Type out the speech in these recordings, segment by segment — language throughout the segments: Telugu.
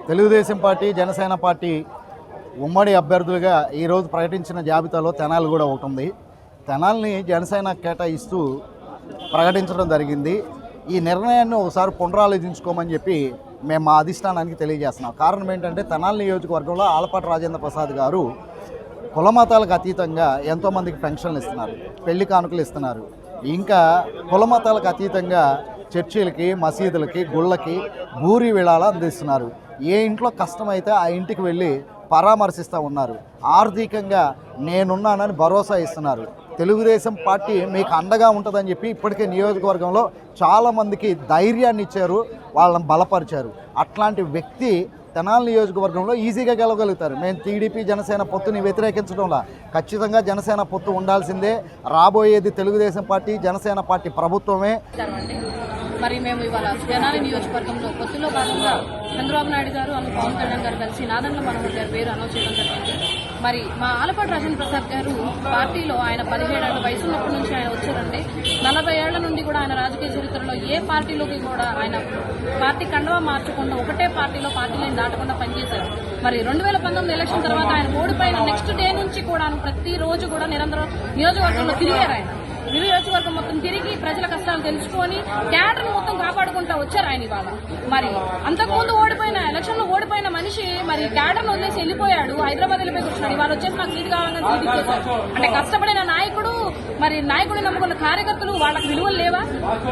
తెలుగుదేశం పార్టీ జనసేన పార్టీ ఉమ్మడి అభ్యర్థులుగా ఈరోజు ప్రకటించిన జాబితాలో తెనాలి కూడా ఒకటి ఉంది. తెనాలిని జనసేన కేటాయిస్తూ ప్రకటించడం జరిగింది. ఈ నిర్ణయాన్ని ఒకసారి పునరాలోచించుకోమని చెప్పి మేము మా అధిష్టానానికి తెలియజేస్తున్నాం. కారణం ఏంటంటే తెనాలి నియోజకవర్గంలో ఆలపాటి రాజేంద్ర ప్రసాద్ గారు కులమతాలకు అతీతంగా ఎంతోమందికి పెన్షన్లు ఇస్తున్నారు, పెళ్లి కానుకలు ఇస్తున్నారు. ఇంకా కులమతాలకు అతీతంగా చర్చిలకి, మసీదులకి, గుళ్ళకి భూరి విళాలు అందిస్తున్నారు. ఏ ఇంట్లో కష్టమైతే ఆ ఇంటికి వెళ్ళి పరామర్శిస్తూ ఉన్నారు. ఆర్థికంగా నేనున్నానని భరోసా ఇస్తున్నారు. తెలుగుదేశం పార్టీ మీకు అండగా ఉంటుందని చెప్పి ఇప్పటికే నియోజకవర్గంలో చాలామందికి ధైర్యాన్ని ఇచ్చారు, వాళ్ళని బలపరిచారు. అట్లాంటి వ్యక్తి తెనాలి నియోజకవర్గంలో ఈజీగా గెలవగలుగుతారు. మేము టీడీపీ జనసేన పొత్తుని వ్యతిరేకించడంలా, ఖచ్చితంగా జనసేన పొత్తు ఉండాల్సిందే. రాబోయేది తెలుగుదేశం పార్టీ జనసేన పార్టీ ప్రభుత్వమే. మరి మేము ఇవాళ తెనాలి నియోజకవర్గంలో పొత్తులో భాగంగా చంద్రబాబు నాయుడు గారు అను పవన్ కళ్యాణ్ గారు కలిసి నాదెండ్ల మనోహర్ గారి పేరు అనౌన్స్ చేయడం జరిగింది. మరి మా ఆలపాటి రాజేంద్ర ప్రసాద్ గారు పార్టీలో ఆయన 17 ఏళ్ల వయసు ఉన్నప్పటి నుంచి ఆయన వచ్చారంటే 40 ఏళ్ల నుండి కూడా ఆయన రాజకీయ చరిత్రలో ఏ పార్టీలోకి కూడా ఆయన పార్టీ కండవా మార్చకుండా ఒకటే పార్టీలో పార్టీలను దాటకుండా పనిచేశారు. మరి 2019 ఎలక్షన్ తర్వాత ఆయన ఓడిపోయిన నెక్స్ట్ డే నుంచి కూడా ప్రతిరోజు కూడా నిరంతరం నియోజకవర్గంలో తిరిగారు. ఆయన నియోజకవర్గం మొత్తం తిరిగి ప్రజల కష్టాలు తెలుసుకొని క్యాడర్ మొత్తం కాపాడుకుంటూ వచ్చారు ఆయన. ఇవాళ మరి అంతకుముందు ఎలక్షన్లో ఓడిపోయిన మనిషి మరి క్యాడర్ను వదిలేసి వెళ్ళిపోయాడు, హైదరాబాద్ వెళ్ళిపోయి కూర్చున్నాడు. ఇవాళ వచ్చేసి నాకు సీట్ కావాలని సీట్ ఇచ్చేశారు. అంటే కష్టపడిన నాయకుడు, మరి నాయకుడిని నమ్ముకున్న కార్యకర్తలు, వాళ్ళకి విలువలు లేవా?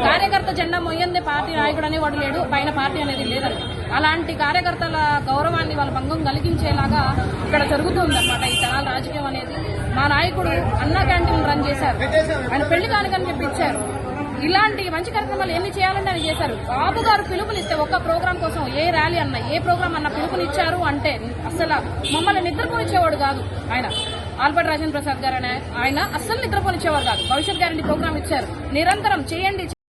కార్యకర్త జెండా మొయ్యందే పార్టీ నాయకుడు అనేవాడు లేడు, పైన పార్టీ అనేది లేదని. అలాంటి కార్యకర్తల గౌరవాన్ని వాళ్ళ భంగం కలిగించేలాగా ఇక్కడ జరుగుతుందన్నమాట ఈ తెనాలి రాజకీయం అనేది. మా నాయకుడు అన్నా క్యాంటీన్ రన్ చేశారు, ఆయన పెళ్లి కానుకని చెప్పి ఇచ్చారు. ఇలాంటి మంచి కార్యక్రమాలు ఎన్ని చేయాలంటే ఆయన చేశారు. బాబు గారు పిలుపునిస్తే ఒక్క ప్రోగ్రాం కోసం ఏ ర్యాలీ అన్నా, ఏ ప్రోగ్రాం అన్నా పిలుపునిచ్చారు అంటే అసలు మమ్మల్ని నిద్రపోనిచ్చేవాడు కాదు ఆయన. ఆలపాటి రాజేంద్ర ప్రసాద్ గారు ఆయన అస్సలు నిద్రపోనిచ్చేవారు కాదు. భవిష్యత్ గ్యారంటీ ప్రోగ్రాం ఇచ్చారు, నిరంతరం చేయండి